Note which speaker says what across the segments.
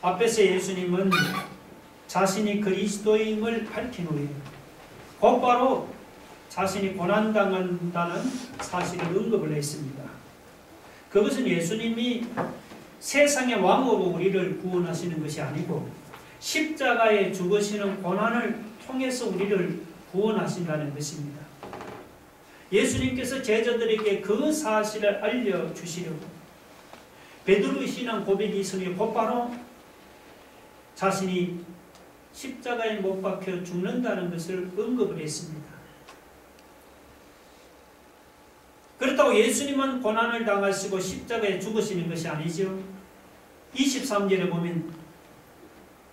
Speaker 1: 앞에서 예수님은 자신이 그리스도임을 밝힌 후에 곧바로 자신이 고난당한다는 사실을 언급을 했습니다. 그것은 예수님이 세상의 왕으로 우리를 구원하시는 것이 아니고 십자가에 죽으시는 고난을 통해서 우리를 구원하신다는 것입니다. 예수님께서 제자들에게 그 사실을 알려주시려고 베드로의 신앙 고백이 있으니 곧바로 자신이 십자가에 못 박혀 죽는다는 것을 언급을 했습니다. 그렇다고 예수님은 고난을 당하시고 십자가에 죽으시는 것이 아니죠. 23절에 보면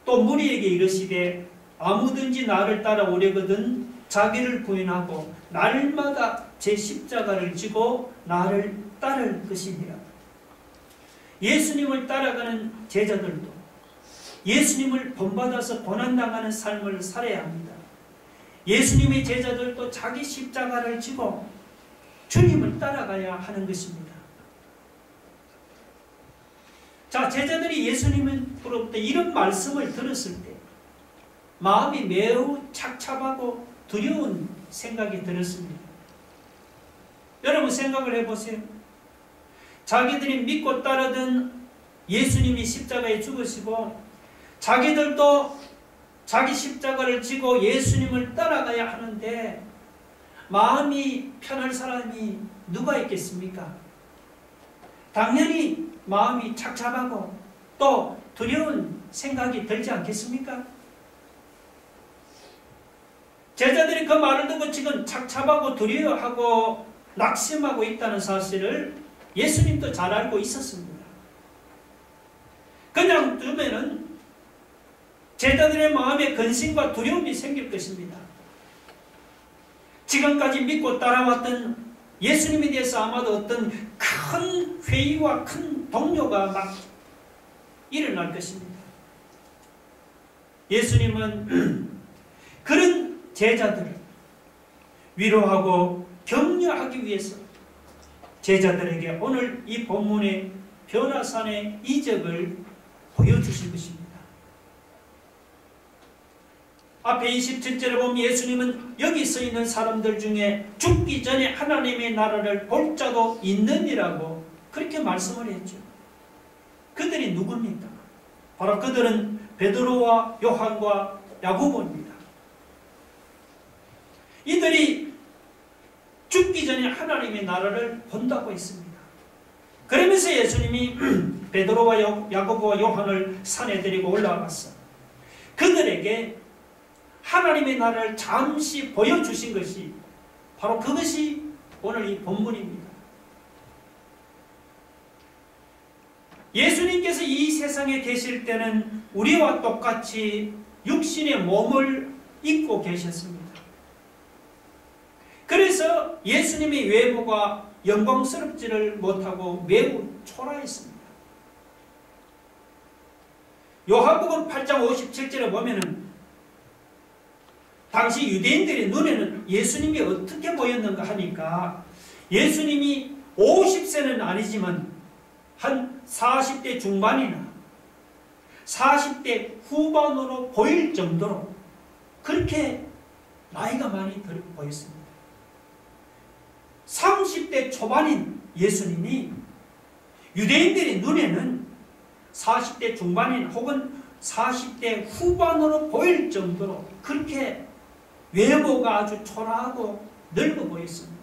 Speaker 1: 또 무리에게 이르시되 아무든지 나를 따라오려거든 자기를 부인하고 날마다 제 십자가를 지고 나를 따를 것이니라. 예수님을 따라가는 제자들도 예수님을 본받아서 고난당하는 삶을 살아야 합니다. 예수님의 제자들도 자기 십자가를 지고 주님을 따라가야 하는 것입니다. 자, 제자들이 예수님으로부터 이런 말씀을 들었을 때 마음이 매우 착잡하고 두려운 생각이 들었습니다. 여러분 생각을 해보세요. 자기들이 믿고 따르던 예수님이 십자가에 죽으시고 자기들도 자기 십자가를 지고 예수님을 따라가야 하는데 마음이 편할 사람이 누가 있겠습니까? 당연히 마음이 착잡하고 또 두려운 생각이 들지 않겠습니까? 제자들이 그 말을 듣고 지금 착잡하고 두려워하고 낙심하고 있다는 사실을 예수님도 잘 알고 있었습니다. 그냥 두면은 제자들의 마음에 근심과 두려움이 생길 것입니다. 지금까지 믿고 따라왔던 예수님에 대해서 아마도 어떤 큰 회의와 큰 동요가 막 일어날 것입니다. 예수님은 그런 제자들을 위로하고 격려하기 위해서 제자들에게 오늘 이 본문의 변화산의 이적을 보여주신 것입니다. 앞에 27절에 보면 예수님은 여기 서 있는 사람들 중에 죽기 전에 하나님의 나라를 볼 자도 있느니라고 그렇게 말씀을 했죠. 그들이 누굽니까? 바로 그들은 베드로와 요한과 야고보입니다. 이들이 죽기 전에 하나님의 나라를 본다고 했습니다. 그러면서 예수님이 베드로와 야고보와 요한을 산에 데리고 올라갔어. 그들에게 하나님의 나라를 잠시 보여주신 것이 바로 그것이 오늘 이 본문입니다. 예수님께서 이 세상에 계실 때는 우리와 똑같이 육신의 몸을 입고 계셨습니다. 그래서 예수님의 외모가 영광스럽지를 못하고 매우 초라했습니다. 요한복음 8장 57절에 보면은 당시 유대인들의 눈에는 예수님이 어떻게 보였는가 하니까 예수님이 50세는 아니지만 한 40대 중반이나 40대 후반으로 보일 정도로 그렇게 나이가 많이 들어 보였습니다. 30대 초반인 예수님이 유대인들의 눈에는 40대 중반인 혹은 40대 후반으로 보일 정도로 그렇게 외모가 아주 초라하고 늙어 보였습니다.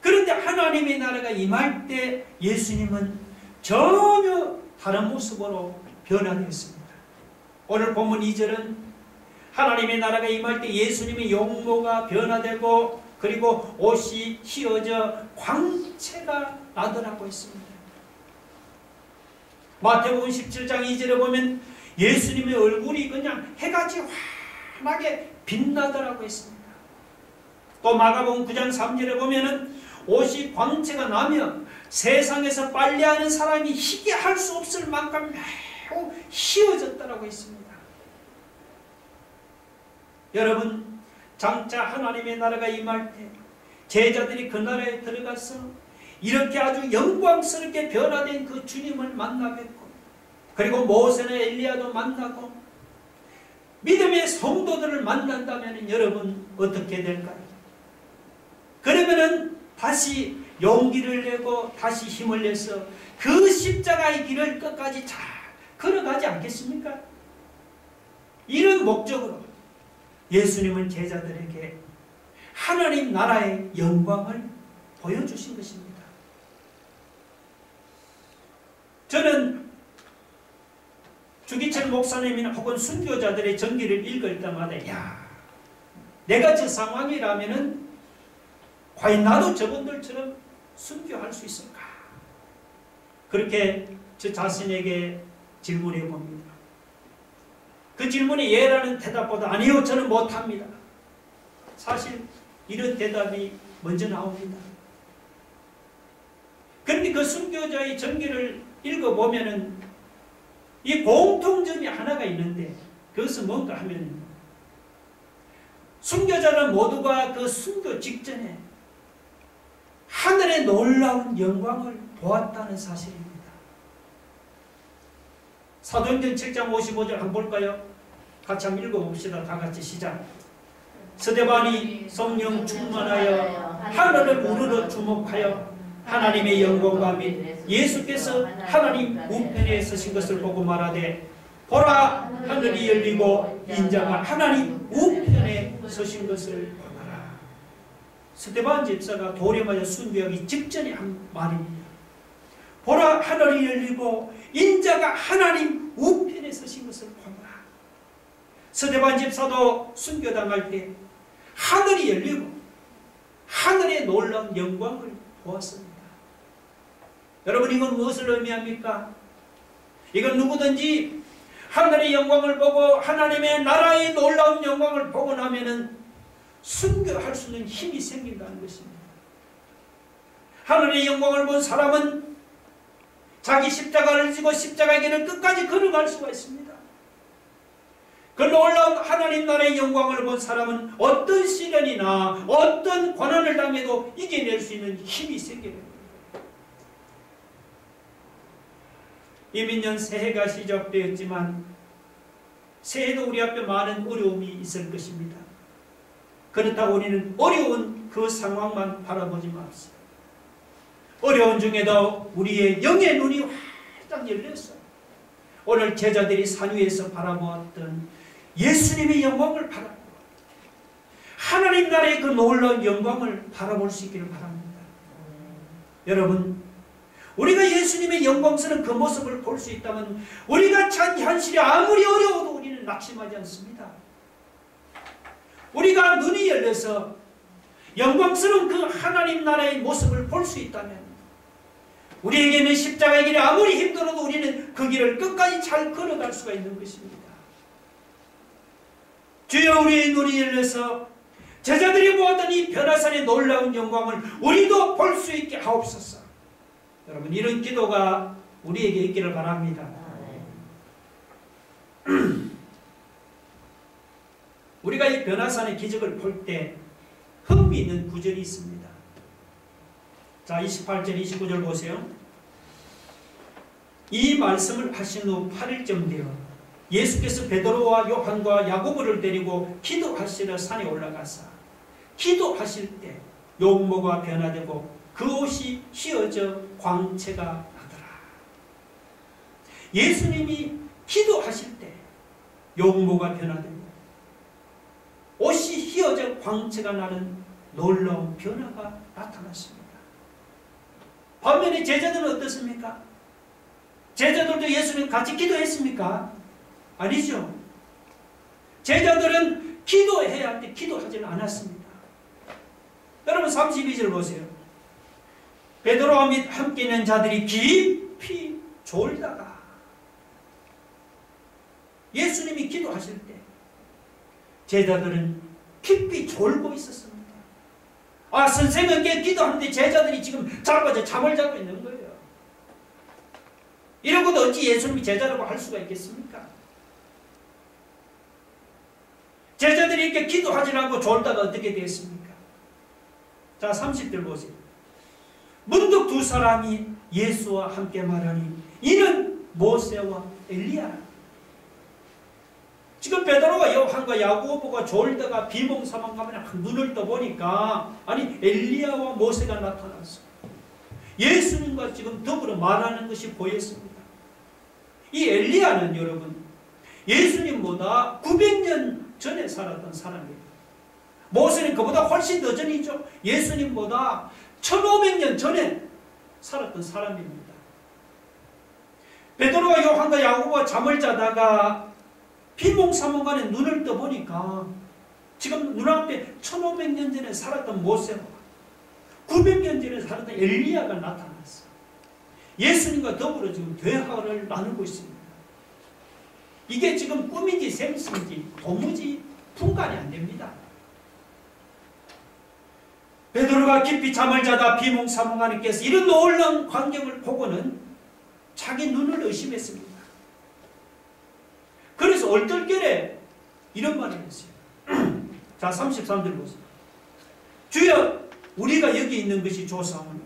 Speaker 1: 그런데 하나님의 나라가 임할 때 예수님은 전혀 다른 모습으로 변화되었습니다. 오늘 본문 2절은 하나님의 나라가 임할 때 예수님의 용모가 변화되고 그리고 옷이 휘어져 광채가 나더라고 했습니다. 마태복음 17장 2절에 보면 예수님의 얼굴이 그냥 해같이 환하게 빛나더라고 했습니다. 또 마가복음 9장 3절에 보면은 옷이 광채가 나며 세상에서 빨래하는 사람이 희게 할 수 없을 만큼 매우 휘어졌다고 했습니다. 여러분, 장차 하나님의 나라가 임할 때 제자들이 그 나라에 들어가서 이렇게 아주 영광스럽게 변화된 그 주님을 만나 뵙고, 그리고 모세나 엘리야도 만나고 믿음의 성도들을 만난다면 여러분 어떻게 될까요? 그러면은 다시 용기를 내고 다시 힘을 내서 그 십자가의 길을 끝까지 잘 걸어가지 않겠습니까? 이런 목적으로 예수님은 제자들에게 하나님 나라의 영광을 보여주신 것입니다. 저는 주기철 목사님이나 혹은 순교자들의 전기를 읽을 때마다 야, 내가 저 상황이라면은 과연 나도 저분들처럼 순교할 수 있을까? 그렇게 저 자신에게 질문해 봅니다. 그 질문에 예라는 대답보다 아니요, 저는 못합니다. 사실 이런 대답이 먼저 나옵니다. 그런데 그 순교자의 전기를 읽어보면은 이 공통점이 하나가 있는데, 그것은 뭔가 하면 순교자는 모두가 그 순교 직전에 하늘의 놀라운 영광을 보았다는 사실입니다. 사도행전 7장 55절 한번 볼까요? 같이 한번 읽어봅시다. 다 같이 시작. 스데반이 성령 충만하여 하늘을 우러러 주목하여 하나님의 영광과 및 예수께서 하나님 우편에 서신 것을 보고 말하되, 보라, 하늘이 열리고 인자가 하나님 우편에 서신 것을 보라. 스데반 집사가 돌에 맞아 순교하기 직전에 한 말입니다. 보라, 하늘이 열리고 인자가 하나님 우편에 서신 것을 보라. 스데반 집사도 순교당할 때 하늘이 열리고 하늘의 놀라운 영광을 보았습니다. 여러분, 이건 무엇을 의미합니까? 이건 누구든지 하늘의 영광을 보고 하나님의 나라의 놀라운 영광을 보고 나면은 순교할 수 있는 힘이 생긴다는 것입니다. 하늘의 영광을 본 사람은 자기 십자가를 지고 십자가의 길을 끝까지 걸어갈 수가 있습니다. 그 놀라운 하나님 나라의 영광을 본 사람은 어떤 시련이나 어떤 고난을 당해도 이겨낼 수 있는 힘이 생기는 겁니다. 이민년 새해가 시작되었지만 새해도 우리 앞에 많은 어려움이 있을 것입니다. 그렇다고 우리는 어려운 그 상황만 바라보지 맙시다. 어려운 중에도 우리의 영의 눈이 활짝 열렸어요. 오늘 제자들이 산 위에서 바라보았던 예수님의 영광을 바라보고 하나님 나라의 그 놀라운 영광을 바라볼 수 있기를 바랍니다. 여러분, 우리가 예수님의 영광스러운 그 모습을 볼 수 있다면 우리가 찬 현실이 아무리 어려워도 우리는 낙심하지 않습니다. 우리가 눈이 열려서 영광스러운 그 하나님 나라의 모습을 볼 수 있다면 우리에게는 십자가의 길이 아무리 힘들어도 우리는 그 길을 끝까지 잘 걸어갈 수가 있는 것입니다. 주여, 우리의 눈이 열려서 제자들이 보았던 이 변화산의 놀라운 영광을 우리도 볼 수 있게 하옵소서. 여러분, 이런 기도가 우리에게 있기를 바랍니다. 우리가 이 변화산의 기적을 볼 때 흥미있는 구절이 있습니다. 자, 28절 29절 보세요. 이 말씀을 하신 후 8일쯤 되어 예수께서 베드로와 요한과 야고보를 데리고 기도하시러 산에 올라가사 기도하실 때 용모가 변화되고 그 옷이 휘어져 광채가 나더라. 예수님이 기도하실 때 용모가 변화되고 옷이 휘어져 광채가 나는 놀라운 변화가 나타났습니다. 반면에 제자들은 어떻습니까? 제자들도 예수님 같이 기도했습니까? 아니죠. 제자들은 기도해야 할 때 기도하지는 않았습니다. 여러분, 32절 보세요. 베드로와 및 함께 있는 자들이 깊이 졸다가, 예수님이 기도하실 때 제자들은 깊이 졸고 있었습니다. 아, 선생님께 기도하는데 제자들이 지금 자빠져 잠을 자고 있는 거예요. 이런 것도 어찌 예수님이 제자라고 할 수가 있겠습니까? 제자들이 이렇게 기도하지 않고 졸다가 어떻게 됐습니까? 자, 30절 보세요. 문득 두 두 사람이 예수와 함께 말하니 이는 모세와 엘리야라. 지금 베드로가 요한과 야고보가 졸다가 비몽사몽하며 눈을 떠보니까 아니 엘리야와 모세가 나타났어. 예수님과 지금 더불어 말하는 것이 보였습니다. 이 엘리야는 여러분 예수님보다 900년 전에 살았던 사람입니다. 모세는 그보다 훨씬 더 전이죠. 예수님보다 1500년 전에 살았던 사람입니다. 베드로와 요한과 야고보가 잠을 자다가 비몽사몽간에 눈을 떠보니까 지금 눈앞에 1500년 전에 살았던 모세와 900년 전에 살았던 엘리야가 나타났어요. 예수님과 더불어 지금 대화를 나누고 있습니다. 이게 지금 꿈인지 생신인지 도무지 분간이 안 됩니다. 베드로가 깊이 잠을 자다 비몽사몽하니께서 이런 놀라운 광경을 보고는 자기 눈을 의심했습니다. 그래서 얼떨결에 이런 말을 했어요. 자, 33절 보세요. 주여, 우리가 여기 있는 것이 좋사오니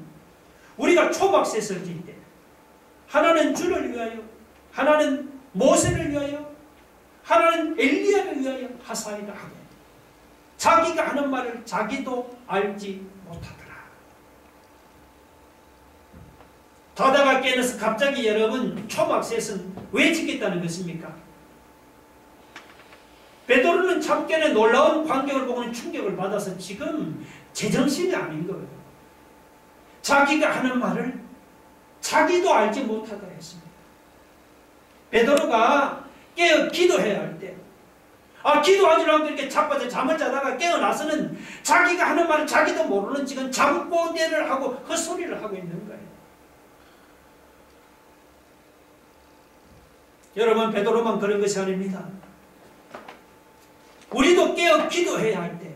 Speaker 1: 우리가 초막셋을 질 때 하나는 주를 위하여, 하나는 모세를 위하여, 하나는 엘리야를 위하여 하사이다 하고 자기가 하는 말을 자기도 알지 못하더라. 자다가 깨어나서 갑자기 여러분 초막셋은 왜 짓겠다는 것입니까? 베드로는 참깨에 놀라운 광경을 보고는 충격을 받아서 지금 제정신이 아닌 거예요. 자기가 하는 말을 자기도 알지 못하더라 했습니다. 베드로가 깨어 기도해야 할 때, 기도하지 않고 이렇게 자빠져 잠을 자다가 깨어나서는 자기가 하는 말을 자기도 모르는 지금 잠꼬대를 하고 헛소리를 하고 있는 거예요. 여러분, 베드로만 그런 것이 아닙니다. 우리도 깨어 기도해야 할 때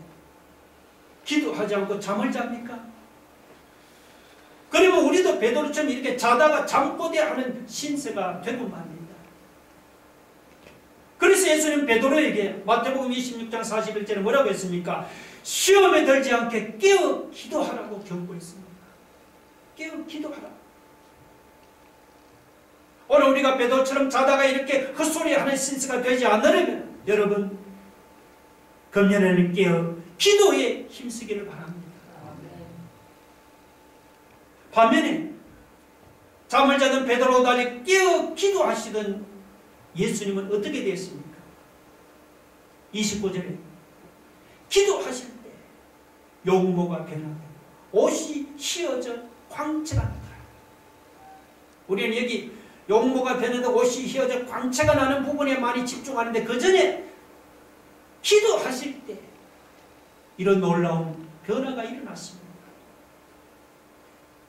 Speaker 1: 기도하지 않고 잠을 잡니까? 그러면 우리도 베드로처럼 이렇게 자다가 잠꼬대하는 신세가 되고 말입니다. 그래서 예수님 베드로에게 마태복음 26장 41절에 뭐라고 했습니까? 시험에 들지 않게 깨어 기도하라고 경고했습니다. 깨어 기도하라. 오늘 우리가 베드로처럼 자다가 이렇게 헛소리하는 신세가 되지 않으려면 여러분 금년에는 깨어 기도에 힘쓰기를 바랍니다. 반면에 잠을 자던 베드로 달리 깨어 기도하시던 예수님은 어떻게 되었습니까? 29절에 기도하실 때 용모가 변하고 옷이 휘어져 광채가 나더라. 우리는 여기 용모가 변해도 옷이 휘어져 광채가 나는 부분에 많이 집중하는데 그 전에 기도하실 때 이런 놀라운 변화가 일어났습니다.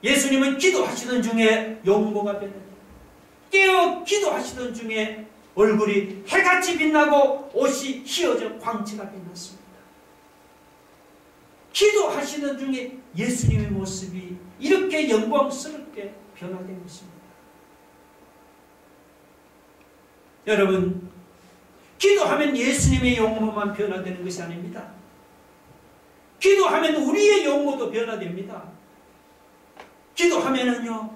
Speaker 1: 예수님은 기도하시던 중에 용모가 변했다. 깨어 기도하시던 중에 얼굴이 해같이 빛나고 옷이 휘어져 광채가 빛났습니다. 기도하시던 중에 예수님의 모습이 이렇게 영광스럽게 변화된 것입니다. 여러분, 기도하면 예수님의 용모만 변화되는 것이 아닙니다. 기도하면 우리의 용모도 변화됩니다. 기도하면은요,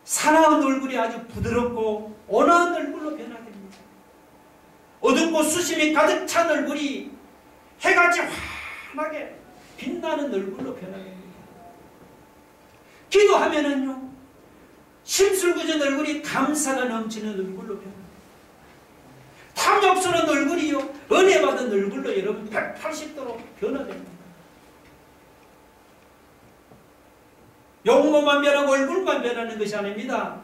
Speaker 1: 사나운 얼굴이 아주 부드럽고 온화한 얼굴로 변화됩니다. 어둡고 수심이 가득 찬 얼굴이 해같이 환하게 빛나는 얼굴로 변화됩니다. 기도하면은요, 심술궂은 얼굴이 감사가 넘치는 얼굴로 변화됩니다. 탐욕스러운 얼굴이요, 은혜 받은 얼굴로 여러분 180도로 변화됩니다. 용모만 변하고 얼굴만 변하는 것이 아닙니다.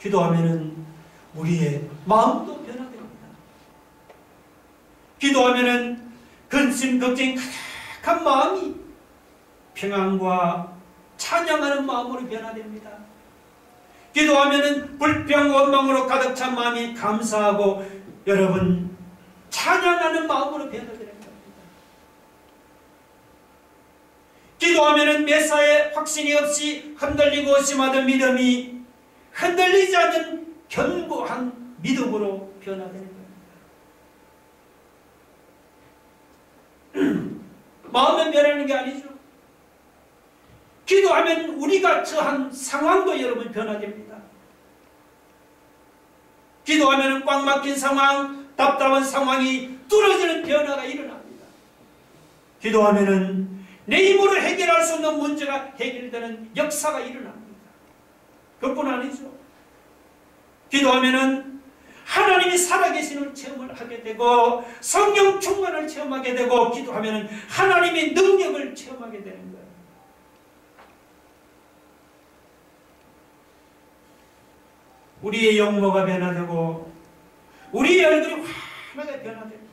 Speaker 1: 기도하면은 우리의 마음도 변화됩니다. 기도하면은 근심 걱정이 가득한 마음이 평안과 찬양하는 마음으로 변화됩니다. 기도하면은 불평 원망으로 가득 찬 마음이 감사하고 여러분 찬양하는 마음으로 변화되는 겁니다. 기도하면은 매사에 확신이 없이 흔들리고 심하던 믿음이 흔들리지 않는 견고한 믿음으로 변화되는 겁니다. 마음은 변하는 게 아니죠. 기도하면 우리가 처한 상황도 여러분 변화됩니다. 기도하면 꽉 막힌 상황, 답답한 상황이 뚫어지는 변화가 일어납니다. 기도하면 내 힘으로 해결할 수 없는 문제가 해결되는 역사가 일어납니다. 그뿐 아니죠. 기도하면 하나님이 살아계시는 체험을 하게 되고 성령 충만을 체험하게 되고 기도하면 하나님의 능력을 체험하게 되는 거예요. 우리의 용모가 변화되고 우리의 얼굴이 환하게 변화되고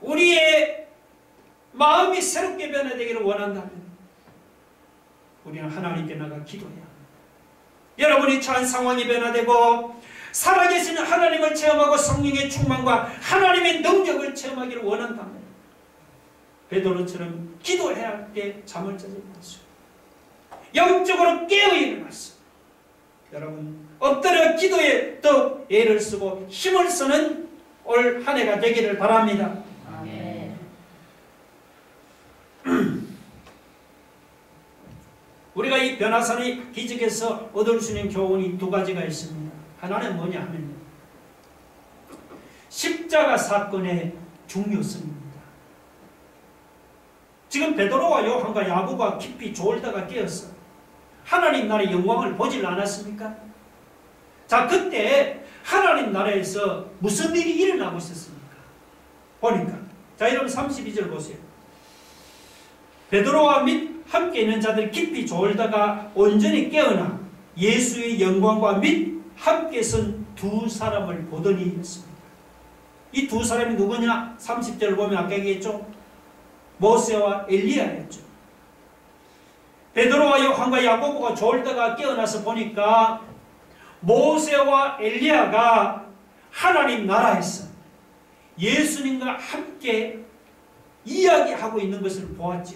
Speaker 1: 우리의 마음이 새롭게 변화되기를 원한다면 우리는 하나님께 나가 기도해야 합니다. 여러분이 처한 상황이 변화되고 살아계시는 하나님을 체험하고 성령의 충만과 하나님의 능력을 체험하기를 원한다면 베드로처럼 기도해야 할 때 잠을 자지 마시고 영적으로 깨어 일어났어. 여러분 엎드려 기도에 더 애를 쓰고 힘을 쓰는 올 한 해가 되기를 바랍니다. 아멘. 우리가 이 변화산의 기적에서 얻을 수 있는 교훈이 두 가지가 있습니다. 하나는 뭐냐 하면 십자가 사건의 중요성입니다. 지금 베드로와 요한과 야고보가 깊이 졸다가 깨었어. 하나님 나라의 영광을 보질 않았습니까? 자, 그때 하나님 나라에서 무슨 일이 일어나고 있었습니까? 보니까 자, 여러분 32절 보세요. 베드로와 및 함께 있는 자들이 깊이 졸다가 온전히 깨어나 예수의 영광과 및 함께 선 두 사람을 보더니 했습니다. 이 두 사람이 누구냐? 30절을 보면 아까 얘기했죠. 모세와 엘리야였죠. 베드로와 요한과 야고보가 졸다가 깨어나서 보니까 모세와 엘리야가 하나님 나라에서 예수님과 함께 이야기하고 있는 것을 보았죠.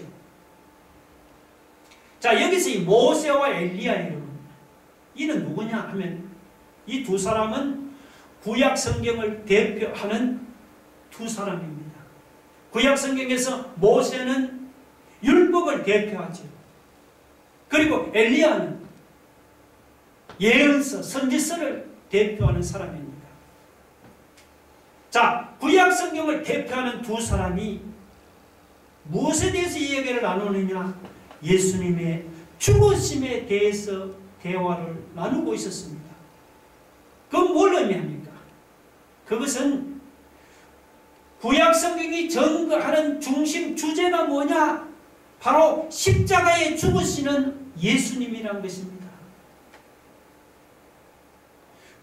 Speaker 1: 자, 여기서 이 모세와 엘리야 여러분, 이는 누구냐 하면 이 두 사람은 구약 성경을 대표하는 두 사람입니다. 구약 성경에서 모세는 율법을 대표하죠. 그리고 엘리야는 예언서, 선지서를 대표하는 사람입니다. 자, 구약 성경을 대표하는 두 사람이 무엇에 대해서 이야기를 나누느냐? 예수님의 죽으심에 대해서 대화를 나누고 있었습니다. 그건 뭘 의미합니까? 그것은 구약 성경이 전거하는 중심 주제가 뭐냐? 바로 십자가에 죽으시는 예수님이란 것입니다.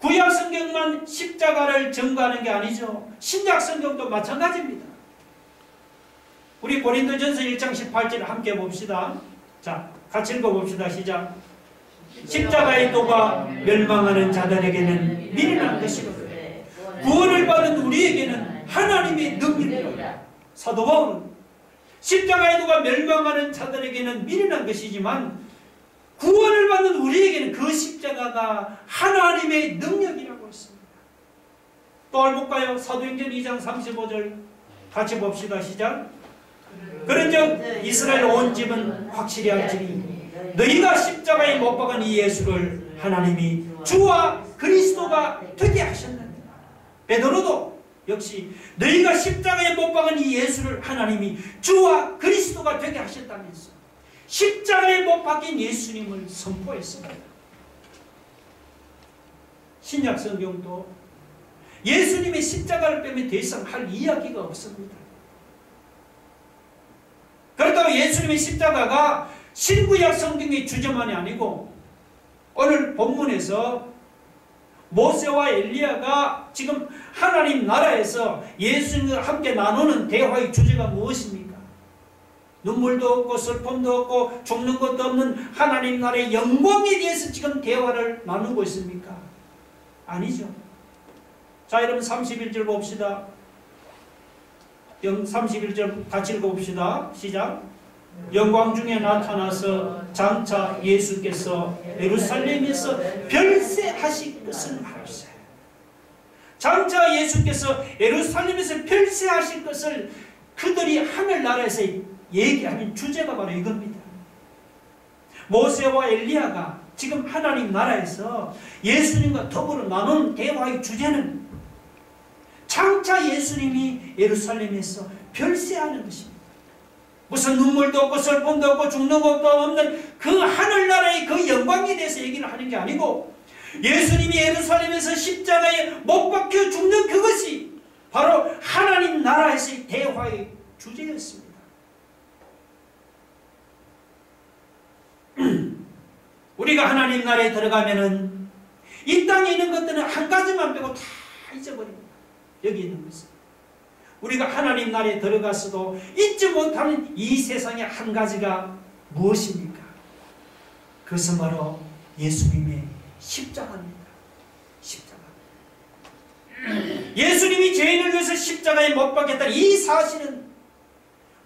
Speaker 1: 구약 성경만 십자가를 전거하는 게 아니죠. 신약 성경도 마찬가지입니다. 우리 고린도전서 1장 18절을 함께 봅시다. 자, 같이 읽어봅시다. 시작. 십자가의 도가 멸망하는 자들에게는 미련한 것이고 구원을 받은 우리에게는 하나님의 능력이라. 사도 바울은 십자가의 도가 멸망하는 자들에게는 미련한 것이지만 구원을 받는 우리에게는 그 십자가가 하나님의 능력이라고 했습니다. 또 볼까요? 사도행전 2장 35절 같이 봅시다. 시작. 그런즉 이스라엘 온 집은 확실히 알지니 너희가 십자가에 못 박은 이 예수를 하나님이 주와 그리스도가 되게 하셨느니라. 베드로도 역시 너희가 십자가에 못 박은 이 예수를 하나님이 주와 그리스도가 되게 하셨다면서 십자가에 못 박힌 예수님을 선포했습니다. 신약 성경도 예수님의 십자가를 빼면 더 이상 할 이야기가 없습니다. 그렇다고 예수님의 십자가가 신구약 성경의 주제만이 아니고 오늘 본문에서 모세와 엘리야가 지금 하나님 나라에서 예수님과 함께 나누는 대화의 주제가 무엇입니까? 눈물도 없고 슬픔도 없고 죽는 것도 없는 하나님 나라의 영광에 대해서 지금 대화를 나누고 있습니까? 아니죠. 자, 여러분 31절 봅시다. 31절 같이 읽어봅시다. 시작. 영광 중에 나타나서 장차 예수께서 예루살렘에서 별세하실 것을 말하세. 장차 예수께서 예루살렘에서 별세하실 것을 그들이 하늘나라에서 얘기하는 주제가 바로 이겁니다. 모세와 엘리야가 지금 하나님 나라에서 예수님과 더불어 나눈 대화의 주제는 장차 예수님이 예루살렘에서 별세하는 것입니다. 무슨 눈물도 없고 슬픔도 없고 죽는 것도 없는 그 하늘나라의 그 영광에 대해서 얘기를 하는 게 아니고 예수님이 예루살렘에서 십자가에 못 박혀 죽는 그것이 바로 하나님 나라에서의 대화의 주제였습니다. 우리가 하나님 나라에 들어가면은 이 땅에 있는 것들은 한 가지만 빼고 다 잊어버립니다. 여기 있는 것은 우리가 하나님 나라에 들어갔어도 잊지 못하는 이 세상의 한 가지가 무엇입니까? 그것은 바로 예수님의 십자가입니다. 십자가. 예수님이 죄인을 위해서 십자가에 못 박혔다는 이 사실은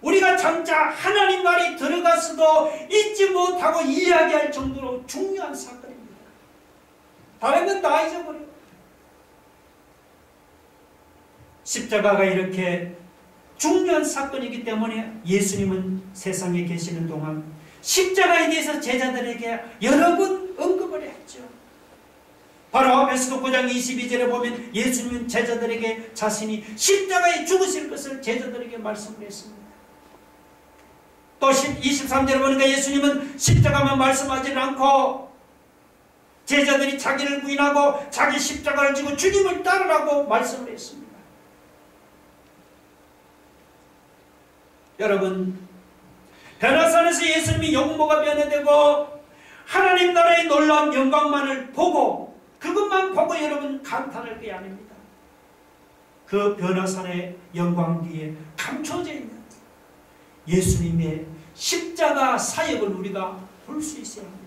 Speaker 1: 우리가 장차 하나님 나라에 들어갔어도 잊지 못하고 이야기할 정도로 중요한 사건입니다. 다른 건 다 잊어버려요. 십자가가 이렇게 중요한 사건이기 때문에 예수님은 세상에 계시는 동안 십자가에 대해서 제자들에게 여러 번 언급을 했죠. 바로 베드로 9장 22절에 보면 예수님은 제자들에게 자신이 십자가에 죽으실 것을 제자들에게 말씀을 했습니다. 또 23절에 보니까 예수님은 십자가만 말씀하지 않고 제자들이 자기를 부인하고 자기 십자가를 지고 주님을 따르라고 말씀을 했습니다. 여러분, 변화산에서 예수님이 용모가 변화되고 하나님 나라의 놀라운 영광만을 보고 그것만 보고 여러분 감탄할 게 아닙니다. 그 변화산의 영광 뒤에 감춰져 있는 예수님의 십자가 사역을 우리가 볼 수 있어야 합니다.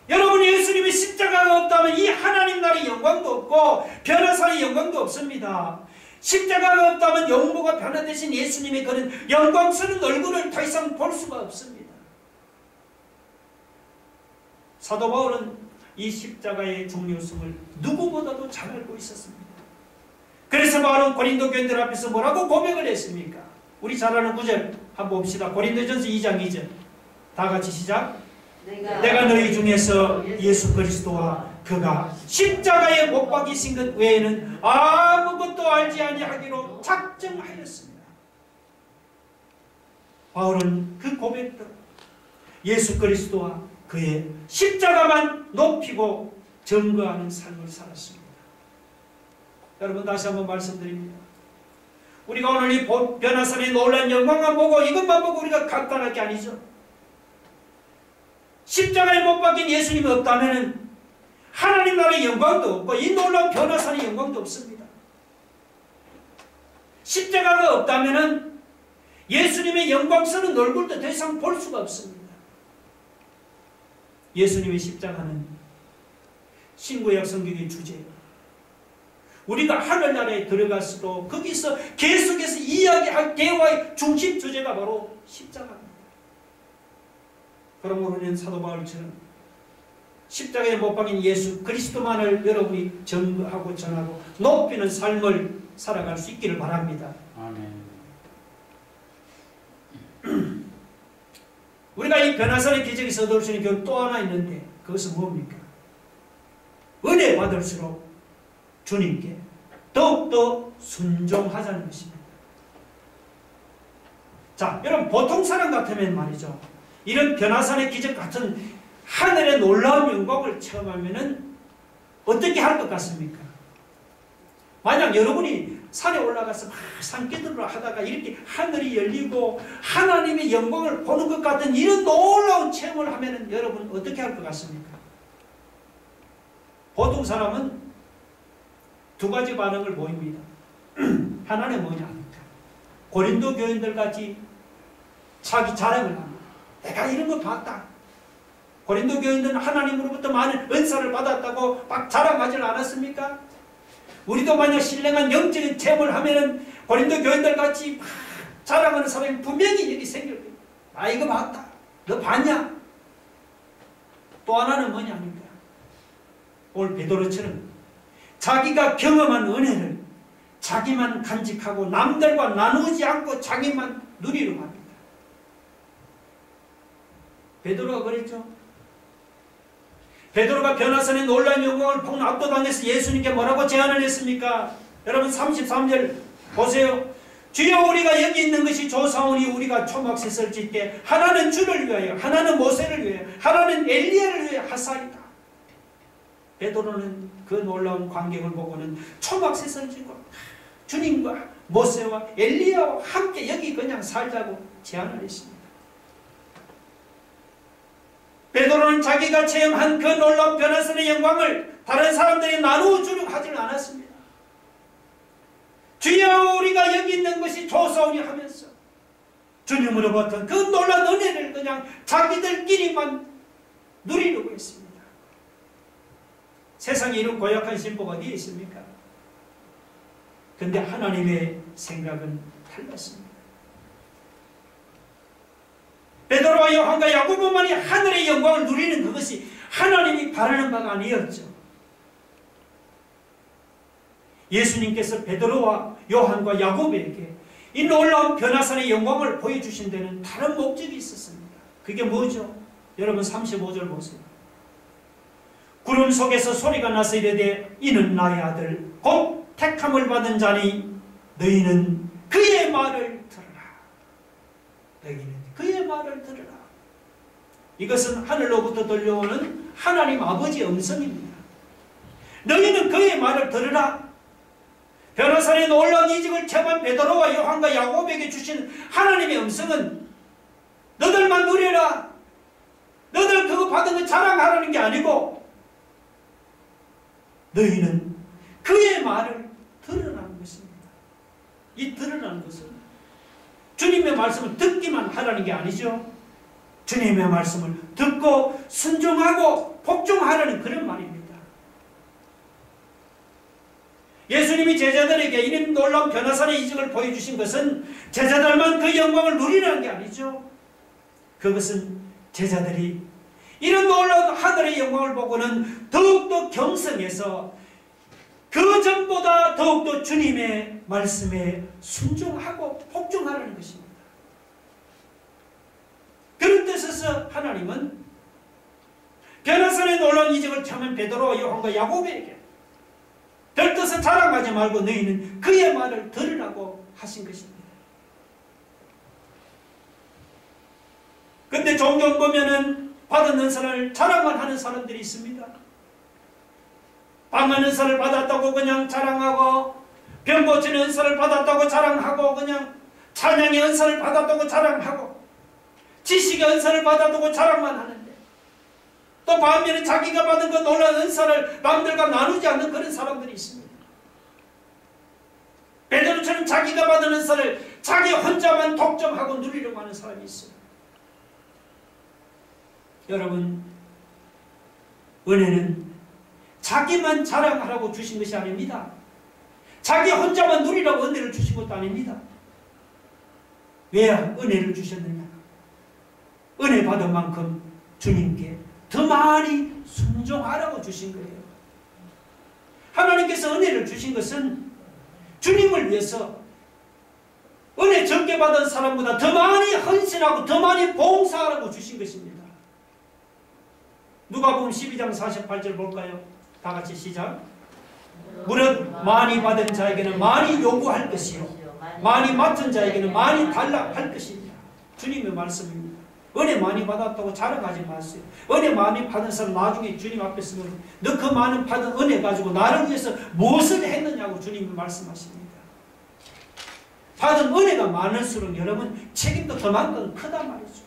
Speaker 1: 여러분, 예수님의 십자가가 없다면 이 하나님 나라의 영광도 없고 변화산의 영광도 없습니다. 십자가가 없다면 영모가 변화되신 예수님의 그런 영광스러운 얼굴을 더 이상 볼 수가 없습니다. 사도 바울은 이 십자가의 중요성을 누구보다도 잘 알고 있었습니다. 그래서 바울은 고린도 교인들 앞에서 뭐라고 고백을 했습니까? 우리 잘 아는 구절 한번 봅시다. 고린도전서 2장 2절 다 같이 시작. 내가 너희 중에서 예수 그리스도와 그가 십자가에 못 박이신 것 외에는 아무것도 알지 아니하기로 작정하였습니다. 바울은 그 고백대로 예수 그리스도와 그의 십자가만 높이고 증거하는 삶을 살았습니다. 여러분, 다시 한번 말씀드립니다. 우리가 오늘 이 변화산의 놀라운 영광만 보고 이것만 보고 우리가 감탄할 게 아니죠. 십자가에 못 박힌 예수님이 없다면 하나님 나라의 영광도 없고 이 놀라운 변화산의 영광도 없습니다. 십자가가 없다면 예수님의 영광스러운 얼굴도 더 이상 볼 수가 없습니다. 예수님의 십자가는 신구약 성경의 주제예요. 우리가 하늘나라에 들어갔어도 거기서 계속해서 이야기할 대화의 중심 주제가 바로 십자가입니다. 그러므로 우리는 사도 바울처럼 십자가에 못 박인 예수 그리스도만을 여러분이 증거하고 전하고 높이는 삶을 살아갈 수 있기를 바랍니다.
Speaker 2: 아멘.
Speaker 1: 우리가 이 변화산의 기적에서 얻을 수 있는 교훈 또 하나 있는데 그것은 뭡니까? 은혜 받을수록 주님께 더욱더 순종하자는 것입니다. 자, 여러분, 보통 사람 같으면 말이죠, 이런 변화산의 기적 같은 하늘의 놀라운 영광을 체험하면은 어떻게 할 것 같습니까? 만약 여러분이 산에 올라가서 막 산기도를 하다가 이렇게 하늘이 열리고 하나님의 영광을 보는 것 같은 이런 놀라운 체험을 하면은 여러분 어떻게 할 것 같습니까? 보통 사람은 두 가지 반응을 보입니다. 하나는 뭐냐? 고린도 교인들 같이 자기 자랑을 합니다. 내가 이런 거 봤다. 고린도 교인들은 하나님으로부터 많은 은사를 받았다고 막 자랑하지 않았습니까? 우리도 만약 신령한 영적인 체험을 하면은 고린도 교인들 같이 막 자랑하는 사람이 분명히 여기 생길 거예요. 나 이거 봤다. 너 봤냐? 또 하나는 뭐냐 아닙니까? 오늘 베드로처럼 자기가 경험한 은혜를 자기만 간직하고 남들과 나누지 않고 자기만 누리려 합니다. 베드로가 그랬죠. 베드로가 변화선의 놀라운 영광을 보고 압도당해서 예수님께 뭐라고 제안을 했습니까? 여러분 33절 보세요. 주여 우리가 여기 있는 것이 조사오니 우리가 초막셋을 짓게 하나는 주를 위하여 하나는 모세를 위하여 하나는 엘리야를 위하여 하사이다. 베드로는 그 놀라운 광경을 보고는 초막셋을 짓고 주님과 모세와 엘리야와 함께 여기 그냥 살자고 제안을 했습니다. 베드로는 자기가 체험한 그 놀라운 변화선의 영광을 다른 사람들이 나누어 주려고 하지는 않았습니다. 주여 우리가 여기 있는 것이 조사오니 하면서 주님으로부터 그 놀라운 은혜를 그냥 자기들끼리만 누리려고 했습니다. 세상에 이런 고약한 신부가 어디에 있습니까? 근데 하나님의 생각은 달랐습니다. 베드로와 요한과 야고보만이 하늘의 영광을 누리는 그것이 하나님이 바라는 바가 아니었죠. 예수님께서 베드로와 요한과 야고보에게 이 놀라운 변화산의 영광을 보여주신 데는 다른 목적이 있었습니다. 그게 뭐죠? 여러분 35절 보세요. 구름 속에서 소리가 나서 이르되 이는 나의 아들 곧 택함을 받은 자니 너희는 그의 말을 들으라. 너희는 그의 말을 들으라. 이것은 하늘로부터 들려오는 하나님 아버지의 음성입니다. 너희는 그의 말을 들으라. 변화산의 놀라운 이적을 체험한 베드로와 요한과 야고보에게 주신 하나님의 음성은 너들만 누려라. 너들 그거 받은 거 자랑하라는 게 아니고 너희는 그의 말을 들으라는 것입니다. 이 들으라는 것은 주님의 말씀을 듣기만 하라는 게 아니죠. 주님의 말씀을 듣고 순종하고 복종하라는 그런 말입니다. 예수님이 제자들에게 이런 놀라운 변화산의 이적을 보여주신 것은 제자들만 그 영광을 누리라는 게 아니죠. 그것은 제자들이 이런 놀라운 하늘의 영광을 보고는 더욱더 경성해서 그 전보다 더욱더 주님의 말씀에 순종하고 복종하라는 것입니다. 그런 뜻에서 하나님은 변화산의 놀라운 이적을 체험한 베드로와 요한과 야고보에게 별뜻을 자랑하지 말고 너희는 그의 말을 들으라고 하신 것입니다. 근데 종종 보면은 받은 은사를 자랑만 하는 사람들이 있습니다. 방언 은사를 받았다고 그냥 자랑하고, 병 고치는 은사를 받았다고 자랑하고, 그냥 찬양의 은사를 받았다고 자랑하고, 지식의 은사를 받았다고 자랑만 하는데, 또 반면에 자기가 받은 그 놀라운 은사를 남들과 나누지 않는 그런 사람들이 있습니다. 베드로처럼 자기가 받은 은사를 자기 혼자만 독점하고 누리려고 하는 사람이 있어요. 여러분, 은혜는 자기만 자랑하라고 주신 것이 아닙니다. 자기 혼자만 누리라고 은혜를 주신 것도 아닙니다. 왜 은혜를 주셨느냐? 은혜 받은 만큼 주님께 더 많이 순종하라고 주신 거예요. 하나님께서 은혜를 주신 것은 주님을 위해서 은혜 적게 받은 사람보다 더 많이 헌신하고 더 많이 봉사하라고 주신 것입니다. 누가복음 12장 48절 볼까요? 다 같이 시작. 무릇 많이 받은 자에게는 많이 요구할 것이요 많이 맡은 자에게는 많이 달라 할 것입니다. 주님의 말씀입니다. 은혜 많이 받았다고 자랑하지 마세요. 은혜 많이 받은 사람 나중에 주님 앞에 서면 너 그 많은 받은 은혜 가지고 나를 위해서 무엇을 했느냐고 주님이 말씀하십니다. 받은 은혜가 많을수록 여러분 책임도 그만큼 크단 말이죠.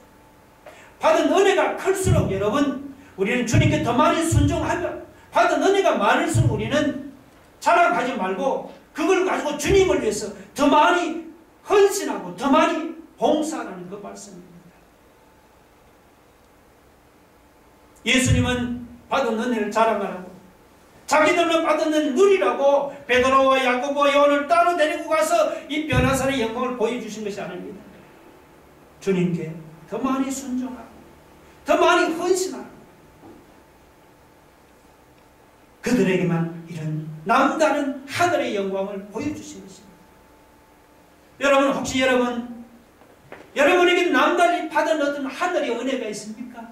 Speaker 1: 받은 은혜가 클수록 여러분 우리는 주님께 더 많이 순종하며 받은 은혜가 많을수록 우리는 자랑하지 말고 그걸 가지고 주님을 위해서 더 많이 헌신하고 더 많이 봉사하는 그 말씀입니다. 예수님은 받은 은혜를 자랑하라고 자기들만 받은 은혜를 누리라고 베드로와 야고보와 요한을 따로 데리고 가서 이 변화산의 영광을 보여주신 것이 아닙니다. 주님께 더 많이 순종하고 더 많이 헌신하고 그들에게만 이런 남다른 하늘의 영광을 보여주신 것입니다. 여러분 혹시 여러분 여러분에게 남달리 받은 어떤 하늘의 은혜가 있습니까?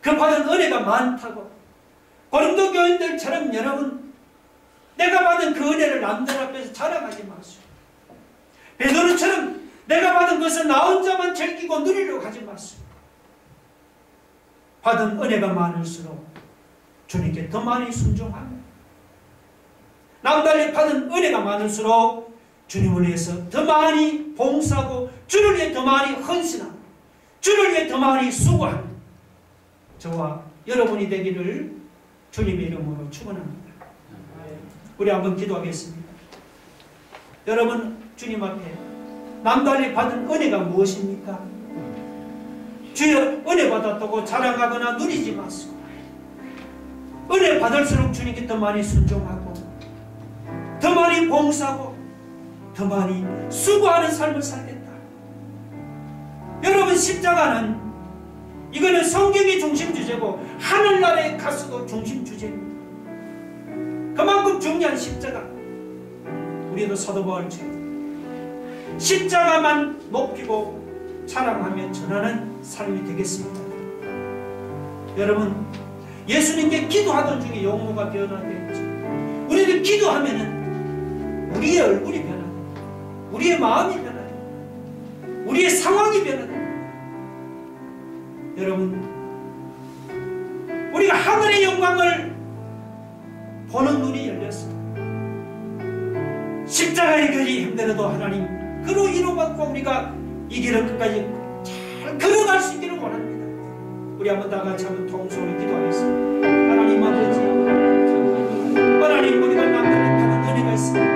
Speaker 1: 그 받은 은혜가 많다고 고린도 교인들처럼 여러분 내가 받은 그 은혜를 남들 앞에서 자랑하지 마시오. 베드로처럼 내가 받은 것을 나 혼자만 즐기고 누리려고 하지 마시오. 받은 은혜가 많을수록 주님께 더 많이 순종하며 남달리 받은 은혜가 많을수록 주님을 위해서 더 많이 봉사하고 주를 위해 더 많이 헌신하고 주를 위해 더 많이 수고하는 저와 여러분이 되기를 주님의 이름으로 축원합니다. 우리 한번 기도하겠습니다. 여러분 주님 앞에 남달리 받은 은혜가 무엇입니까? 주여 은혜 받았다고 자랑하거나 누리지 마시고 은혜 받을수록 주님께 더 많이 순종하고 더 많이 봉사하고 더 많이 수고하는 삶을 살겠다. 여러분 십자가는 이거는 성경이 중심 주제고 하늘나라에 가서도 중심 주제입니다. 그만큼 중요한 십자가. 우리도 사도 바울처럼 십자가만 높이고 자랑하며 전하는 삶이 되겠습니다. 여러분 예수님께 기도하던 중에 용모가 변화되었죠. 우리는 기도하면은 우리의 얼굴이 변화됩니다. 우리의 마음이 변화됩니다. 우리의 상황이 변화됩니다. 여러분 우리가 하늘의 영광을 보는 눈이 열렸습니다. 십자가의 길이 힘들어도 하나님 그로 이루받고 우리가 이 길을 끝까지 잘 걸어갈 수 있기를 원합니다. 우리 한번 다 같이 한번 통성으로 기도하겠습니다. 하나님 아버지, 하나님 우리가 남달리 받은 은혜가 있습니다.